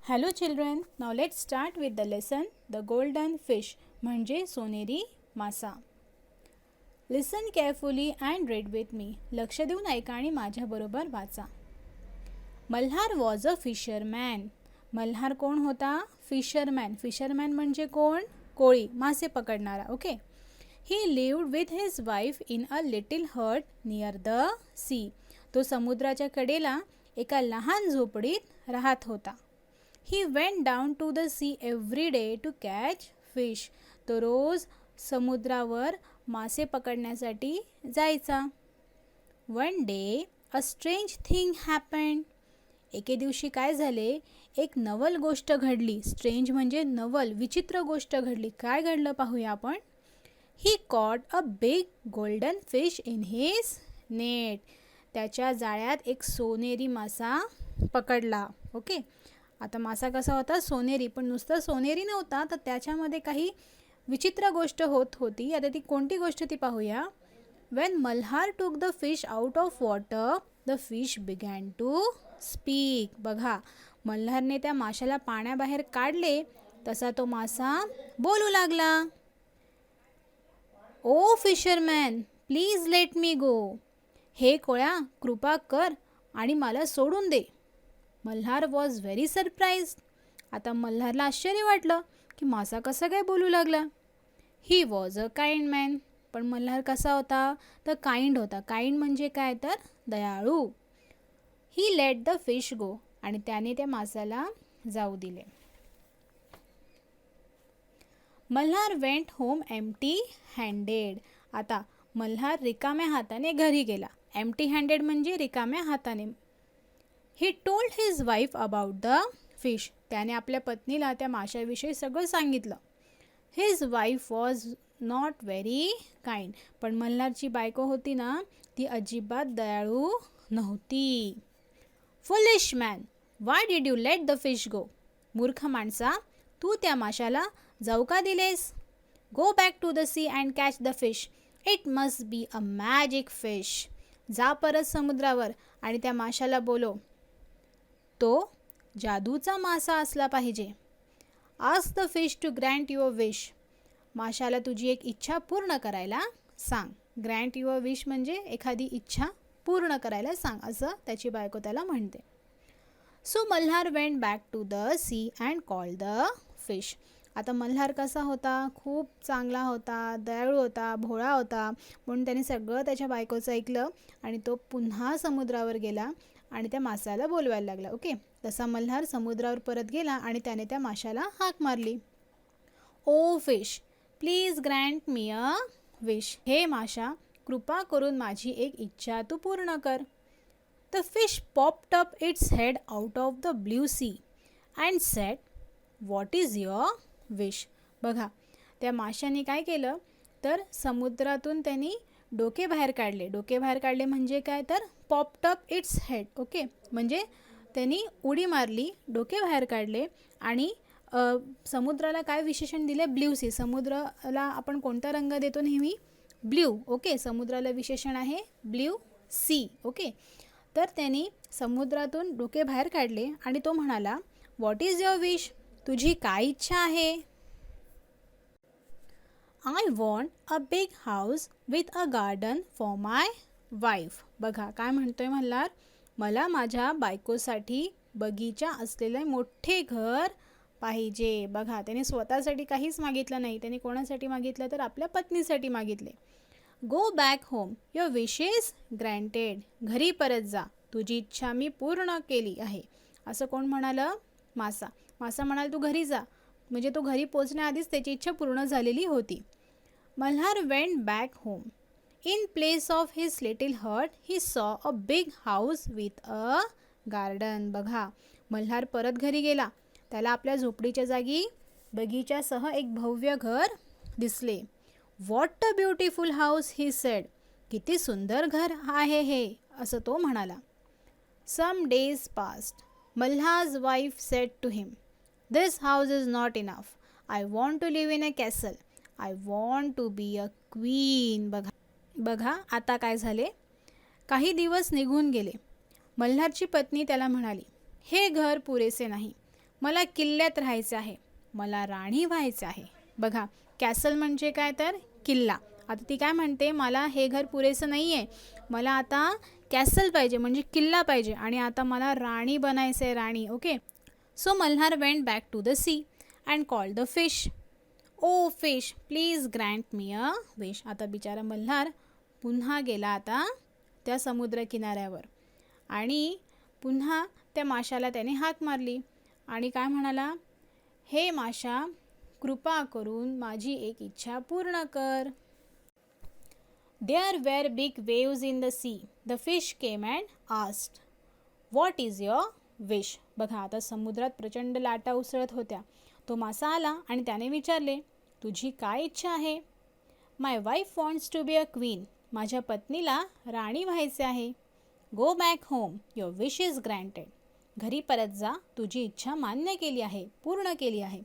Hello children, now let's start with the lesson The Golden Fish म्हणजे सोनेरी मासा. Listen carefully and read with me. लक्ष देऊन ऐका आणि माझ्याबरोबर वाचा. Malhar was a fisherman. Malhar कोण होता? फिशरमॅन. फिशरमॅन म्हणजे कोण? कोळी, मासे पकडणारा. Okay. He lived with his wife in a little hut near the sea. तो समुद्राच्या कडेला एका लहान झोपडीत राहत होता. He went down to the sea every day to catch fish. तो रोज समुद्रावर मासे पकडण्यासाठी जायचा. One day a strange thing happened. एके दिवशी काय झाले? एक नवल गोष्ट घडली. स्ट्रेंज म्हणजे नवल, विचित्र गोष्ट घडली. काय घडलं पाहूया आपण. He caught a big golden fish in his net. त्याच्या जाळ्यात एक सोनेरी मासा पकडला. ओके. आता मासा कसा होता? सोनेरी. पण नुसतं सोनेरी नव्हता, तर त्याच्यामध्ये काही विचित्र गोष्ट होत होती. आता ती कोणती गोष्ट ती पाहूया. When Malhar took the fish out of water, the fish began to speak. बघा, मल्हारने त्या माशाला पाण्याबाहेर काढले तसा तो मासा बोलू लागला. Oh fisherman, please let me go. हे कोळ्या, कृपा कर आणि मला सोडून दे. Malhar was very surprise. आता मल्हारला आश्चर्य वाटलं की मासा कसा काय बोलू लागला. He was a kind man. पण मल्हार कसा होता? तर काइंड होता. काइंड म्हणजे काय? तर दयाळू. ही लेट द फिश गो. आणि त्याने त्या मासाला जाऊ दिले. Malhar went home empty handed. आता मल्हार रिकाम्या हाताने घरी गेला. एम्प्टी हँडेड म्हणजे रिकाम्या हाताने. He told his wife about the fish. त्याने आपल्या पत्नीला त्या माशाविषयी सगळं सांगितलं. His wife was not very kind. पण मल्हारची बायको होती ना, ती अजिबात दयाळू नव्हती. Foolish man, why did you let the fish go. मूर्ख माणसा, तू त्या माशाला जाऊ का दिलेस. Go back to the sea and catch the fish. It must be a magic fish. जा परत समुद्रावर आणि त्या माशाला बोलो, तो जादूचा मासा असला पाहिजे. Ask the fish to grant your wish. माशाला तुझी एक इच्छा पूर्ण करायला सांग. ग्रँट युअर विश म्हणजे एखादी इच्छा पूर्ण करायला सांग, असं त्याची बायको त्याला म्हणते. So Malhar went back to the sea and called the fish. आता मल्हार कसा होता? खूप चांगला होता, दयाळू होता, भोळा होता. म्हणून त्याने सगळं त्याच्या बायकोचं ऐकलं आणि तो पुन्हा समुद्रावर गेला आणि त्या माशाला बोलवायला लागला. ओके. तसा मल्हार समुद्रावर परत गेला आणि त्याने त्या माशाला हाक मारली. Oh fish, please grant me a wish. हे माशा, कृपा करून माझी एक इच्छा तू पूर्ण कर. The fish popped up its head out of the blue sea and said, what is your wish. बघा, त्या माशाने काय केलं तर समुद्रातून त्यांनी डोके बाहेर काढले. डोके बाहेर काढले म्हणजे काय? तर popped up its head. Okay. म्हणजे त्यांनी उडी मारली, डोके बाहेर काढले आणि समुद्राला काय विशेषण दिले? Blue sea. समुद्राला आपण कोणता रंग देतो नेहमी? ब्ल्यू. ओके. समुद्राला विशेषण आहे ब्ल्यू सी. ओके. तर त्यांनी समुद्रातून डोके बाहेर काढले आणि तो म्हणाला, व्हॉट इज युअर विश. तुझी काय इच्छा आहे? I want a big house with a garden for my wife. बघा काय म्हणतोय मल्हार. मला माझ्या बायकोसाठी बगीचा असलेले मोठे घर पाहिजे. बघा, त्याने स्वतःसाठी काहीच मागितलं नाही. त्याने कोणासाठी मागितलं तर आपल्या पत्नीसाठी मागितले. Go back home, your wish is granted. घरी परत जा, तुझी इच्छा मी पूर्ण केली आहे. असं कोण म्हणालं? मासा. मासा म्हणाल तू घरी जा, म्हणजे तो घरी पोचण्याआधीच त्याची इच्छा पूर्ण झालेली होती. Malhar went back home. In place of his little hut, he saw a big house with a garden. बघा, मल्हार परत घरी गेला. त्याला आपल्या झोपडीच्या जागी बगीच्यासह एक भव्य घर दिसले. What a beautiful house, he said. किती सुंदर घर आहे हे, असं तो म्हणाला. Some days passed. Malhar's wife said to him, this house is not enough. I want to live in a castle. I want to be a queen. बघा आता काय झाले. काही दिवस निघून गेले. मल्हारची पत्नी त्याला म्हणाली, हे घर पुरेसे नाही. मला किल्ल्यात राहायचे आहे, मला राणी व्हायचे आहे. बघा, कॅसल म्हणजे काय तर किल्ला. आता ती काय म्हणते, मला हे घर पुरेसं नाही आहे, मला आता कॅसल पाहिजे म्हणजे किल्ला पाहिजे आणि आता मला राणी बनायचं आहे, राणी. Okay. So Malhar went back to the sea and called the fish. Oh fish, please grant me a wish. आता बिचारा मल्हार पुन्हा गेला आता त्या समुद्र किनाऱ्यावर आणि पुन्हा त्या माशाला त्याने हाक मारली आणि काय म्हणाला, हे माशा, कृपा करून माझी एक इच्छा पूर्ण कर. There were big waves in the sea. The fish came and asked, "What is your wish?" बघा, आता समुद्रात प्रचंड लाटा उसळत होत्या. तो मासा आला आणि त्याने विचारले, तुझी काय इच्छा आहे? My wife wants to be a queen. माझ्या पत्नीला राणी व्हायचे आहे. Go back home. Your wish is granted. घरी परत जा, तुझी इच्छा मान्य केली आहे, पूर्ण केली आहे.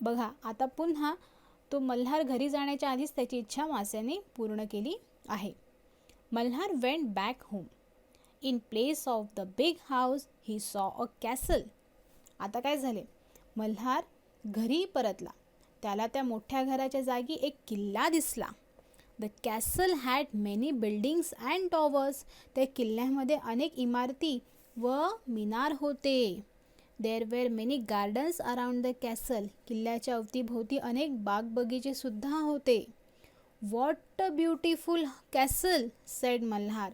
बघा, आता पुन्हा तो मल्हार घरी जाण्याच्या आधीच त्याची इच्छा मास्याने पूर्ण केली आहे. Malhar went back home. In place of the big house he saw a castle. आता काय झाले, मल्हार घरी परतला, त्याला त्या मोठ्या घराच्या जागी एक किल्ला दिसला. The castle had many buildings and towers. त्या किल्ल्यामध्ये अनेक इमारती व मिनार होते. There were many gardens around the castle. किल्ल्याच्या अवतीभोवती अनेक बागबगीचे सुद्धा होते. What a beautiful castle, said Malhar.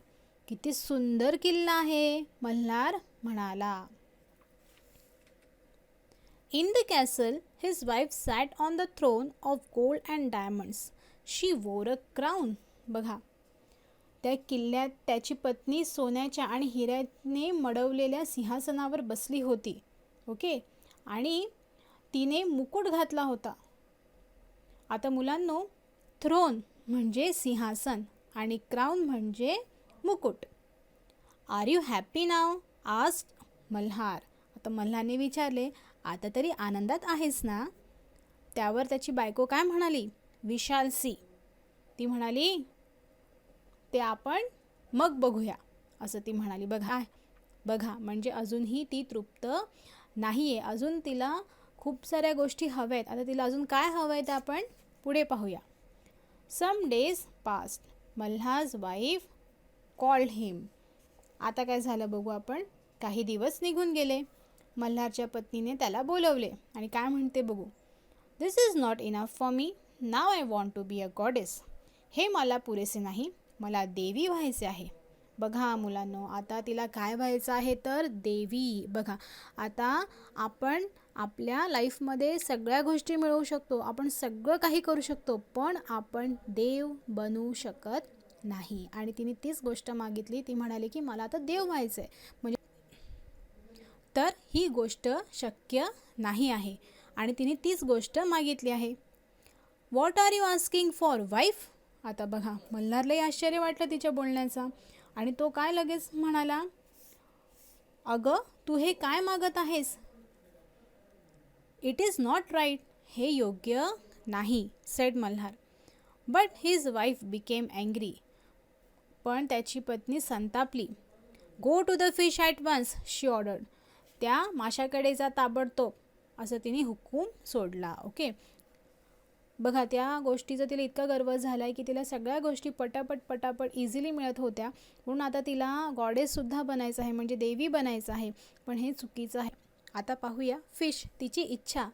किती सुंदर किल्ला आहे, मल्हार म्हणाला. In the castle his wife sat on the throne of gold and diamonds. She wore a crown. बघा, त्या किल्ल्यात त्याची पत्नी सोन्याच्या आणि हिऱ्याने मडवलेल्या सिंहासनावर बसली होती. ओके. आणि तिने मुकुट घातला होता. आता मुलांनो, थ्रोन म्हणजे सिंहासन आणि क्राऊन म्हणजे मुकुट. Are you happy now, asked Malhar. आता मल्हारने विचारले, आता तरी आनंदात आहेस ना? त्यावर त्याची बायको काय म्हणाली, वी शॅल सी. ती म्हणाली, ते आपण मग बघूया, असं ती म्हणाली. बघा म्हणजे अजूनही ती तृप्त नाही आहे, अजून तिला खूप साऱ्या गोष्टी हव्या आहेत. आता तिला अजून काय हवं आहे ते आपण पुढे पाहूया. Some days past. Malhar's wife called him. आता काय झालं बघू आपण. काही दिवस निघून गेले. मल्हारच्या पत्नीने त्याला बोलवले आणि काय म्हणते बघू. This is not enough for me. Now I want to be a goddess. हे मला पुरेसे नाही, मला देवी व्हायचे आहे. बघा मुलांनो, आता तिला काय व्हायचं आहे तर देवी. बघा, आता आपण आपल्या लाईफमध्ये सगळ्या गोष्टी मिळवू शकतो, आपण सगळं काही करू शकतो, पण आपण देव बनू शकत नाही. आणि तिने तीच गोष्ट मागितली. ती म्हणाली की मला आता देव व्हायचं आहे. म्हणजे तर ही गोष्ट शक्य नाही आहे आणि तिने तीच गोष्ट मागितली आहे. What are you asking for wife. आता बघा, मल्हारलाही आश्चर्य वाटलं तिच्या बोलण्याचा आणि तो काय लगेच म्हणाला, अगं तू हे काय मागत आहेस. It is not right. हे योग्य नाही, said Malhar. But his wife became angry. पण त्याची पत्नी संतापली. Go to the fish at once, she ordered. त्या माशाकडे जा ताबडतोब, असं तिने हुकूम सोडला. ओके. बघा, त्या गोष्टीचा तिला इतका गर्व झाला आहे की तिला सगळ्या गोष्टी पटापट इझिली मिळत होत्या. म्हणून आता तिला गॉडेससुद्धा बनायचं आहे, म्हणजे देवी बनायचं आहे. पण हे चुकीचं आहे. आता पाहूया फिश तिची इच्छा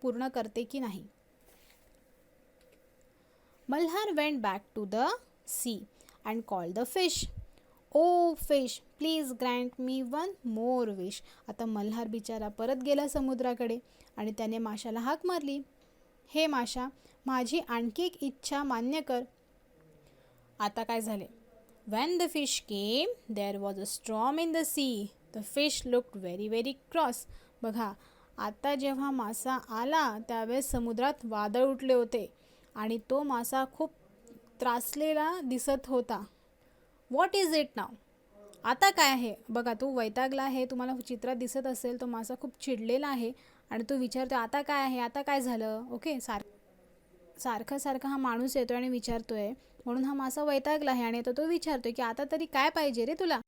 पूर्ण करते की नाही. Malhar went back to the sea and called the fish. Oh fish, please grant me one more wish. आता मल्हार बिचारा परत गेला समुद्राकडे आणि त्याने माशाला हाक मारली, हे माशा, माझी आणखी एक इच्छा मान्य कर. आता काय झाले. When the fish came there was a storm in the sea. The fish looked very very cross. बघा, आता जेव्हा मासा आला त्यावेळेस समुद्रात वादळ उठले होते आणि तो मासा खूप त्रासलेला दिसत होता. व्हॉट इज इट नाव. आता काय आहे. बघा, तो वैतागला आहे. तुम्हाला चित्रात दिसत असेल, तो मासा खूप चिडलेला आहे आणि तो विचारतो, आता काय आहे, आता काय झालं. ओके. सारखा हा माणूस येतोय आणि विचारतोय, म्हणून हा मासा वैतागला आहे आणि तो विचारतोय की आता तरी काय पाहिजे रे तुला.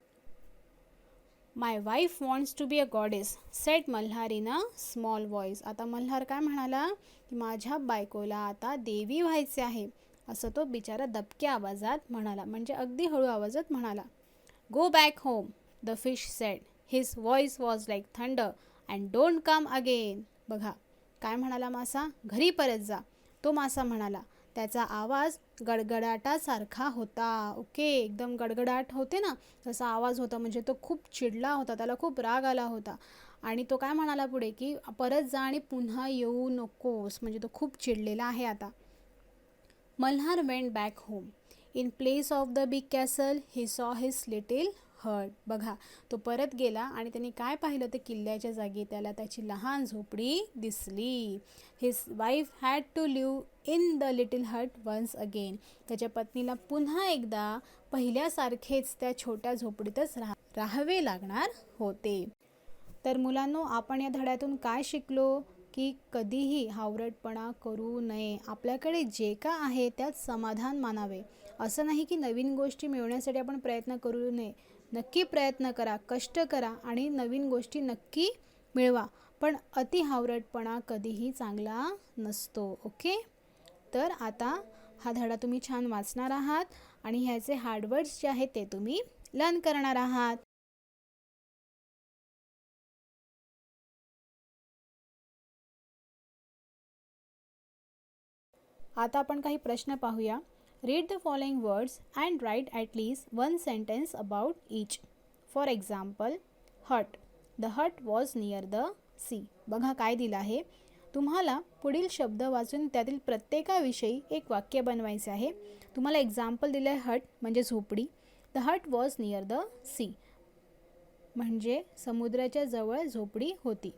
My wife wants to be a goddess said Malhar in a small voice. आता मल्हार काय म्हणाला की माझ्या बायकोला आता देवी व्हायचे आहे, असं तो बिचारा दबक्या आवाजात म्हणाला, म्हणजे अगदी हळू आवाजात म्हणाला. Go back home, the fish sed. His voice was like thunder and don't come again. बघा काय म्हणाला मासा, घरी परत जा. तो मासा म्हणाला, त्याचा आवाज गडगडाटासारखा होता. ओके, एकदम गडगडाट होते ना, तसा आवाज होता, म्हणजे तो खूप चिडला होता, त्याला खूप राग आला होता. आणि तो काय म्हणाला पुढे की परत जा आणि पुन्हा येऊ नकोस, म्हणजे तो खूप चिडलेला आहे आता. Malhar went back home. In place of the big castle he saw his little हट. बघा तो परत गेला आणि त्यांनी काय पाहिलं, तर किल्ल्याच्या जागी त्याला त्याची लहान झोपडी दिसली. His wife had to live in the little hut once again. त्याच्या पत्नीला पुन्हा एकदा पहिल्यासारखेच त्या छोट्या झोपडीतच राहावे लागणार होते. तर मुलांनो, आपण या धड्यातून काय शिकलो की कधीही हावरटपणा करू नये. आपल्याकडे जे का आहे त्यात समाधान मानावे. असं नाही की नवीन गोष्टी मिळवण्यासाठी आपण प्रयत्न करू नये. नक्की प्रयत्न करा, कष्ट करा आणि नवीन गोष्टी नक्की मिळवा, पण अति हावरटपणा कधीही चांगला नसतो. ओके, तर आता हा धडा तुम्ही छान वाचणार आहात आणि ह्याचे हार्डवर्ड्स जे आहेत ते तुम्ही लर्न करणार आहात. आता आपण काही प्रश्न पाहूया. Read the following words and write at least one sentence about each. For example, hut. The hut was near the sea. बघा काय दिलं आहे. तुम्हाला पुढील शब्द वाचून त्यातील प्रत्येकाविषयी एक वाक्य बनवायचे आहे. तुम्हाला एक्झाम्पल दिलं आहे, हट म्हणजे झोपडी. The hut was near the sea म्हणजे समुद्राच्या जवळ झोपडी होती.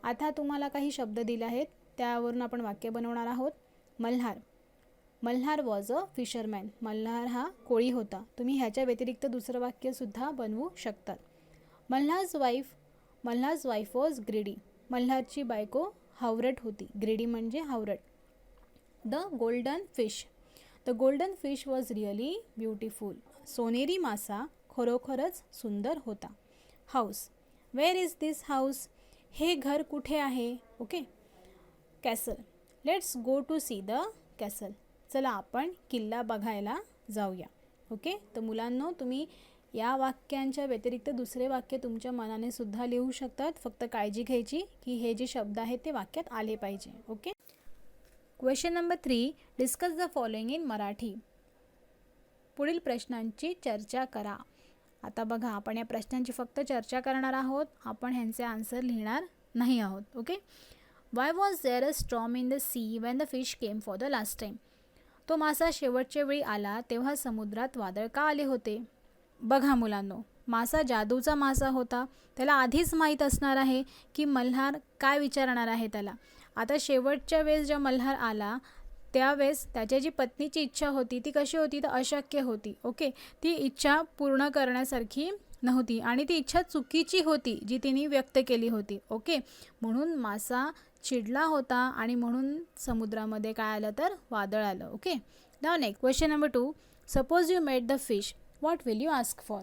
आता तुम्हाला काही शब्द दिले आहेत, त्यावरून आपण वाक्य बनवणार आहोत. Malhar. Malhar was a fisherman. Malhar हा कोळी होता. तुम्ही ह्याच्या व्यतिरिक्त दुसरं वाक्यसुद्धा बनवू शकतात. Malhar's wife. Malhar's wife was greedy. मल्हारची बायको हावरट होती. ग्रेडी म्हणजे हावरट. The golden fish. The golden fish was really beautiful. सोनेरी मासा खरोखरच सुंदर होता. House. Where is this house. हे घर कुठे आहे. Okay. Castle. Let's go to see the castle. चला आपण किल्ला बघायला जाऊया. ओके, तर मुलांनो, तुम्ही या वाक्यांच्या व्यतिरिक्त दुसरे वाक्य तुमच्या मनाने सुद्धा लिहू शकतात. फक्त काळजी घ्यायची की हे जे शब्द आहेत ते वाक्यात आले पाहिजे. Okay. Question number 3. Discuss the following in Marathi. पुढील प्रश्नांची चर्चा करा. आता बघा, आपण या प्रश्नांची फक्त चर्चा करणार आहोत, आपण ह्यांचे आन्सर लिहिणार नाही आहोत. Okay. Why was there a storm in the sea when the fish came for the last time. तो मासा शेवटच्या वेळी आला तेव्हा समुद्रात वादळ का आले होते. बघा मुलांनो, मासा जादूचा मासा होता. त्याला आधीच माहीत असणार आहे की मल्हार काय विचारणार आहे त्याला. आता शेवटच्या वेळेस जेव्हा मल्हार आला त्यावेळेस त्याची जी पत्नीची इच्छा होती ती कशी होती, तर अशक्य होती. ओके, ती इच्छा पूर्ण करण्यासारखी नव्हती आणि ती इच्छा चुकीची होती जी तिने व्यक्त केली होती. ओके, म्हणून मासा चिडला होता आणि म्हणून समुद्रामध्ये काय आलं, तर वादळ आलं. Okay. Now next question number 2. Suppose you met the fish, what will you ask for.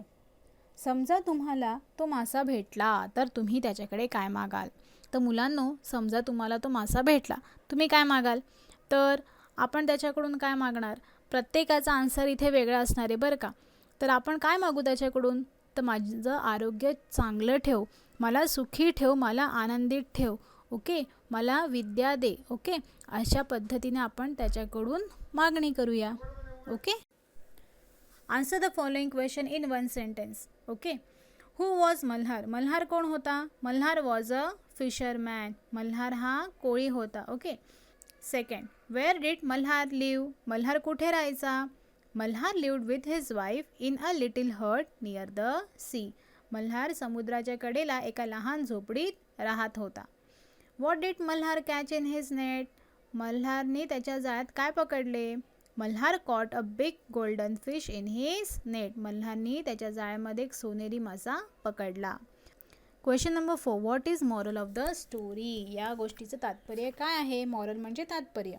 समजा तुम्हाला तो मासा भेटला तर तुम्ही त्याच्याकडे काय मागाल. तर मुलांनो, समजा तुम्हाला तो मासा भेटला, तुम्ही काय मागाल. तर आपण त्याच्याकडून काय मागणार, प्रत्येकाचा आन्सर इथे वेगळा असणार आहे बरं का. तर आपण काय मागू त्याच्याकडून, तर माझं आरोग्य चांगलं ठेव, मला सुखी ठेव, मला आनंदित ठेव. ओके, मला विद्या दे. ओके, अशा पद्धतीने आपण त्याच्याकडून मागणी करूया. Okay. Answer the following question in one sentence. Okay. Who was Malhar. Malhar कोण होता. Malhar was a fisherman. Malhar हा कोळी होता. Okay. Second, where did Malhar live. Malhar कुठे राहायचा. Malhar lived with his wife in a little hut near the sea. Malhar समुद्राच्या कडेला एका लहान झोपडीत राहत होता. What did Malhar catch in his net. मल्हारने त्याच्या जाळ्यात काय पकडले. Malhar caught a big golden fish in his net. मल्हारने त्याच्या जाळ्यामध्ये एक सोनेरी मासा पकडला. Question number 4. What is moral of the story. या गोष्टीचं तात्पर्य काय आहे. मॉरल म्हणजे तात्पर्य.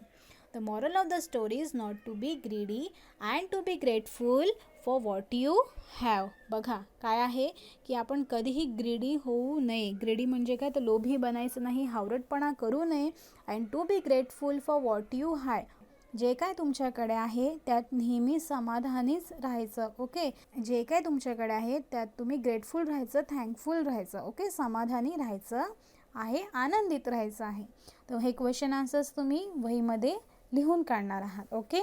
The moral of the story is not to be greedy and to be grateful for what you have. बघा काय आहे की आपण कधीही ग्रीडी होऊ नये. ग्रीडी म्हणजे काय, तर लोभी बनायचं नाही, हावरटपणा करू नये. And to be grateful for what you have, जे काय तुमच्याकडे आहे त्यात नेहमी समाधानीच राहायचं. ओके, जे काय तुमच्याकडे आहे त्यात तुम्ही ग्रेटफुल राहायचं, थँकफुल राहायचं. ओके, समाधानी राहायचं आहे, आनंदित राहायचं आहे. तर हे क्वेश्चन आन्सर्स तुम्ही वहीमध्ये लिहून काढणार आहात. ओके.